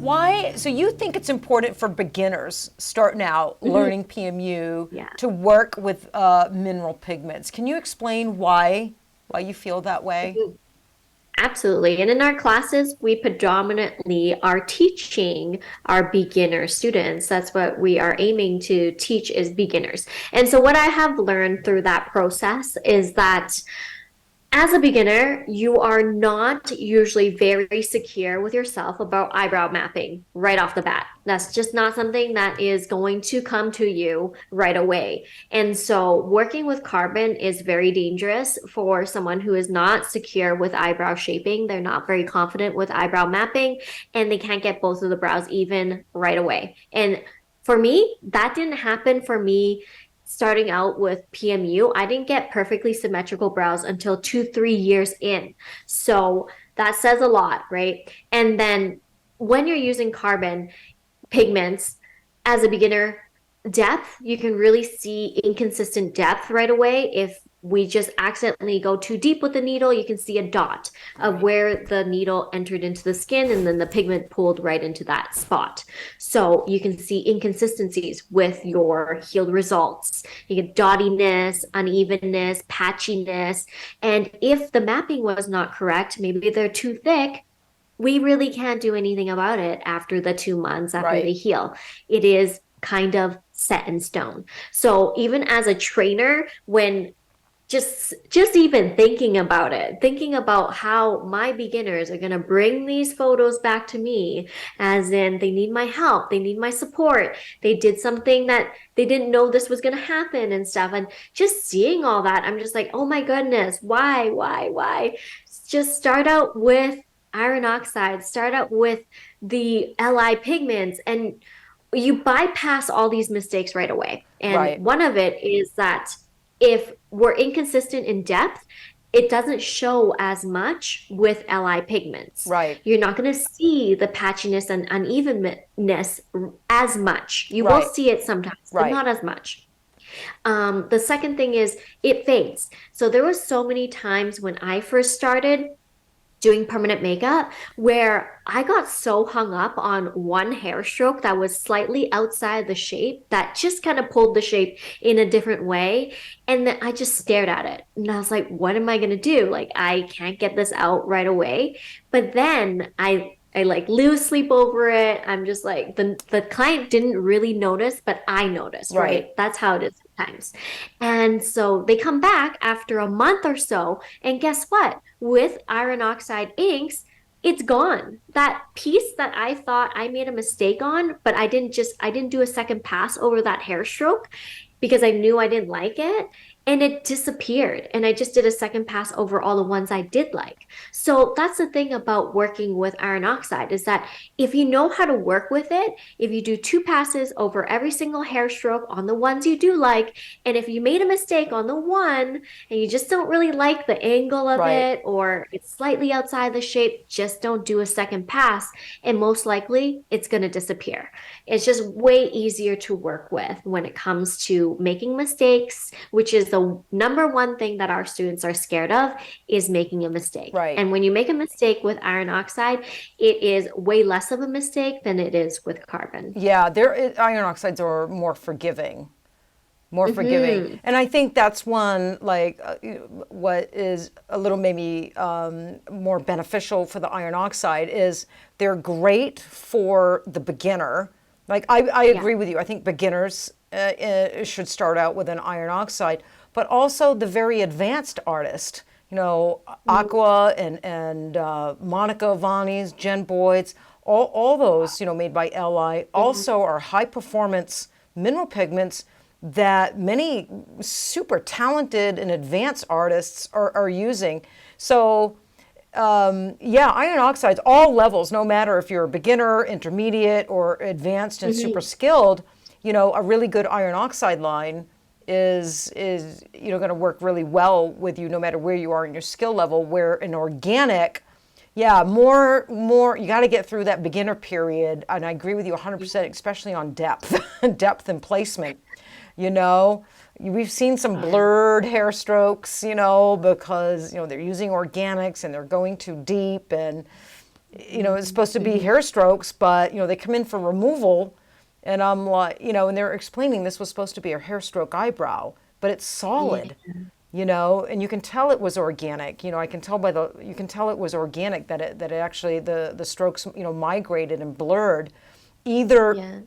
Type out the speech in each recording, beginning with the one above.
Why? So you think it's important for beginners starting out learning PMU Yeah. to work with mineral pigments? Can you explain why you feel that way? Absolutely. And in our classes, we predominantly are teaching our beginner students. That's what we are aiming to teach is beginners. And so what I have learned through that process is that as a beginner, you are not usually very secure with yourself about eyebrow mapping right off the bat. That's just not something that is going to come to you right away. And so, working with carbon is very dangerous for someone who is not secure with eyebrow shaping. They're not very confident with eyebrow mapping, and they can't get both of the brows even right away. And for me, that didn't happen for me starting out with PMU, I didn't get perfectly symmetrical brows until 2, 3 years in. So that says a lot, right? And then when you're using carbon pigments as a beginner, depth, you can really see inconsistent depth right away. If we just accidentally go too deep with the needle, you can see a dot of Right. where the needle entered into the skin and then the pigment pulled right into that spot. So you can see inconsistencies with your healed results. You get dottiness, unevenness, patchiness. And if the mapping was not correct, maybe they're too thick, we really can't do anything about it after the 2 months after they Right. heal. It is kind of set in stone. So even as a trainer, when just even thinking about it, thinking about how my beginners are going to bring these photos back to me, as in they need my help, they need my support, they did something that they didn't know this was going to happen and stuff, and just seeing all that, I'm just like, oh my goodness, why just start out with iron oxide, start out with the Li pigments, and you bypass all these mistakes right away. And Right. one of it is that if we're inconsistent in depth, it doesn't show as much with Li pigments. Right. You're not going to see the patchiness and unevenness as much. You will Right. see it sometimes, but Right. not as much. The second thing is it fades. So there was so many times when I first started doing permanent makeup where I got so hung up on one hair stroke that was slightly outside the shape that just kind of pulled the shape in a different way. And then I just stared at it and I was like, what am I going to do? Like, I can't get this out right away. But then I like lose sleep over it. I'm just like the client didn't really notice, but I noticed, Right. right? That's how it is sometimes. And so they come back after a month or so, and guess what? With iron oxide inks, it's gone. That piece that I thought I made a mistake on, but I didn't do a second pass over that hair stroke because I knew I didn't like it. And it disappeared. And I just did a second pass over all the ones I did like. So that's the thing about working with iron oxide is that if you know how to work with it, if you do 2 passes over every single hair stroke on the ones you do like, and if you made a mistake on the one and you just don't really like the angle of Right. it or it's slightly outside the shape, just don't do a second pass. And most likely it's going to disappear. It's just way easier to work with when it comes to making mistakes, which is the number one thing that our students are scared of is making a mistake. Right. And when you make a mistake with iron oxide, it is way less of a mistake than it is with carbon. Yeah, iron oxides are more forgiving. More forgiving. Mm-hmm. And I think that's one, like, what is a little maybe more beneficial for the iron oxide is they're great for the beginner. Like, I Yeah. agree with you. I think beginners should start out with an iron oxide, but also the very advanced artist. You know, Aqua and Monica Vani's, Jen Boyd's, all those, you know, made by Li Mm-hmm. also are high performance mineral pigments that many super talented and advanced artists are using. So, yeah, iron oxides, all levels, no matter if you're a beginner, intermediate, or advanced and super Mm-hmm. skilled, you know, a really good iron oxide line is you know going to work really well with you no matter where you are in your skill level. Where an organic, yeah, more you got to get through that beginner period, and I agree with you 100%, especially on depth, depth and placement. You know, we've seen some Oh, yeah. blurred hair strokes, you know, because you know they're using organics and they're going too deep, and it's supposed to be hair strokes, but, they come in for removal. And I'm like, and they're explaining this was supposed to be a hair stroke eyebrow, but it's Yeah. solid, and you can tell it was organic. I can tell you can tell it was organic, that it actually, the strokes, migrated and blurred, either Yeah.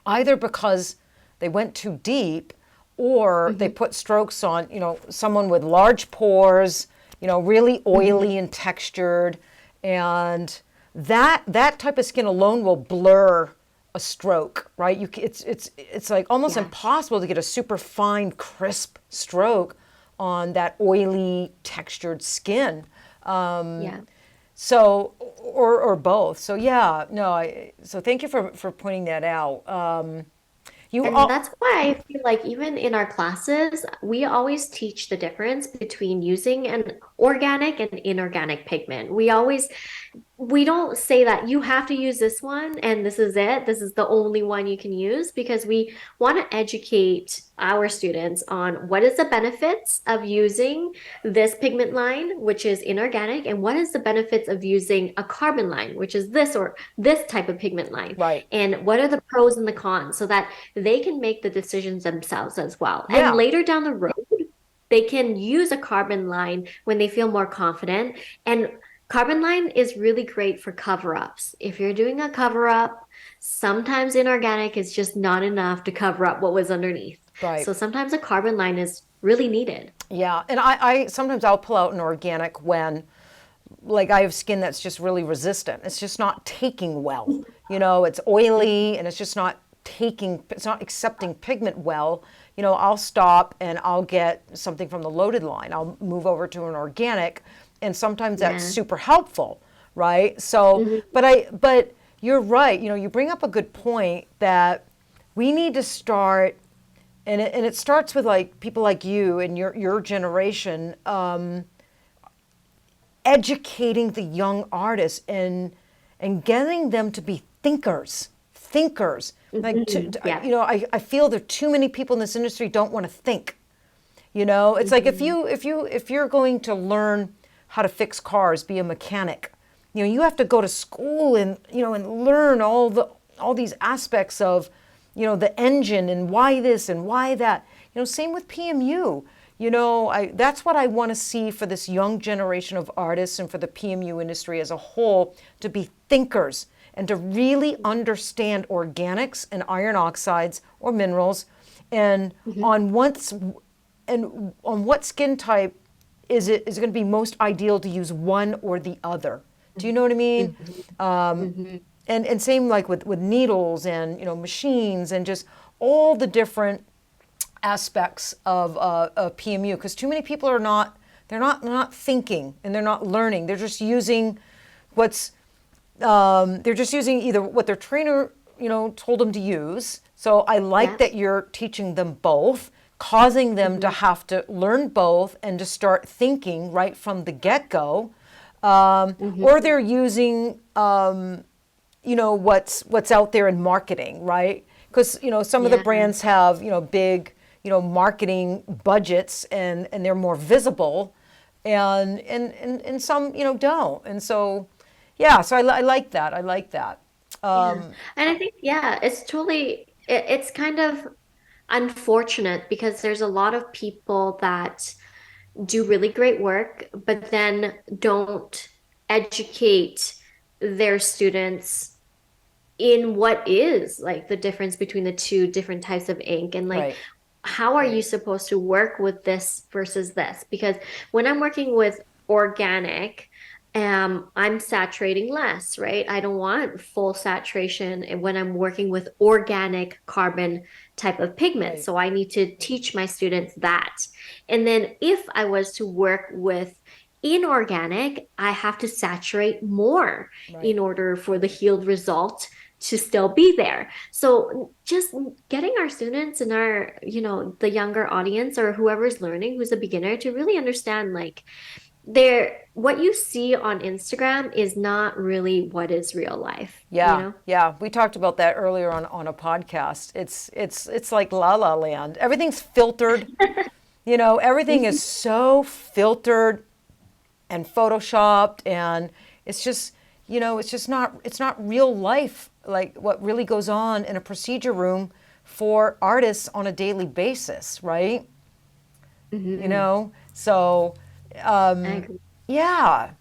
either because they went too deep, or they put strokes on, someone with large pores, really oily and textured, and that type of skin alone will blur a stroke, right? It's like almost Yeah. impossible to get a super fine, crisp stroke on that oily, textured skin. Yeah. So, or both. So yeah, no. So thank you for pointing that out. You And all that's why I feel like even in our classes, we always teach the difference between using an organic and inorganic pigment. We don't say that you have to use this one and this is it. This is the only one you can use because we want to educate our students on what is the benefits of using this pigment line, which is inorganic, and what is the benefits of using a carbon line, which is this or this type of pigment line, right. and what are the pros and the cons so that they can make the decisions themselves as well. And Yeah. later down the road, they can use a carbon line when they feel more confident. And carbon line is really great for cover ups. If you're doing a cover up, sometimes inorganic is just not enough to cover up what was underneath. Right. So sometimes a carbon line is really needed. Yeah. And I sometimes I'll pull out an organic when, like, I have skin that's just really resistant. It's just not taking well. It's oily and it's not accepting pigment well. I'll stop and I'll get something from the loaded line. I'll move over to an organic, and sometimes that's Yeah. super helpful, right? So, but you're right. You bring up a good point that we need to start, and it starts with, like, people like you and your generation, educating the young artists and getting them to be thinkers. Like, Yeah. I feel there are too many people in this industry don't want to think. It's like, if you're going to learn how to fix cars, be a mechanic, you have to go to school and and learn all these aspects of the engine and why this and why that. Same with PMU. That's what I want to see for this young generation of artists and for the PMU industry as a whole, to be thinkers and to really understand organics and iron oxides or minerals, and on what skin type is it going to be most ideal to use one or the other. Do you know what I mean? And same, like, with needles and machines and just all the different aspects of PMU, because too many people are not thinking, and they're not learning. They're just using either what their trainer told them to use. So I like that you're teaching them both, causing them to have to learn both and to start thinking right from the get-go, or they're using what's out there in marketing, right? Because some of the brands have big marketing budgets, and they're more visible, and some don't, and so so I like that. I like that. Yeah. And I think, yeah, it's kind of unfortunate because there's a lot of people that do really great work, but then don't educate their students in what is like the difference between the two different types of ink, and like, Right. how are you supposed to work with this versus this? Because when I'm working with organic, I'm saturating less, right? I don't want full saturation when I'm working with organic carbon type of pigment. Right. So I need to teach my students that. And then if I was to work with inorganic, I have to saturate more Right. in order for the healed result to still be there. So just getting our students and our, the younger audience or whoever's learning, who's a beginner, to really understand, like, what you see on Instagram is not really what is real life, Yeah, yeah. We talked about that earlier on a podcast. It's like La La Land. Everything's filtered. Everything is so filtered and photoshopped, and it's just, you know, it's not real life, like what really goes on in a procedure room for artists on a daily basis, right? You Hmm. know, so I agree. yeah.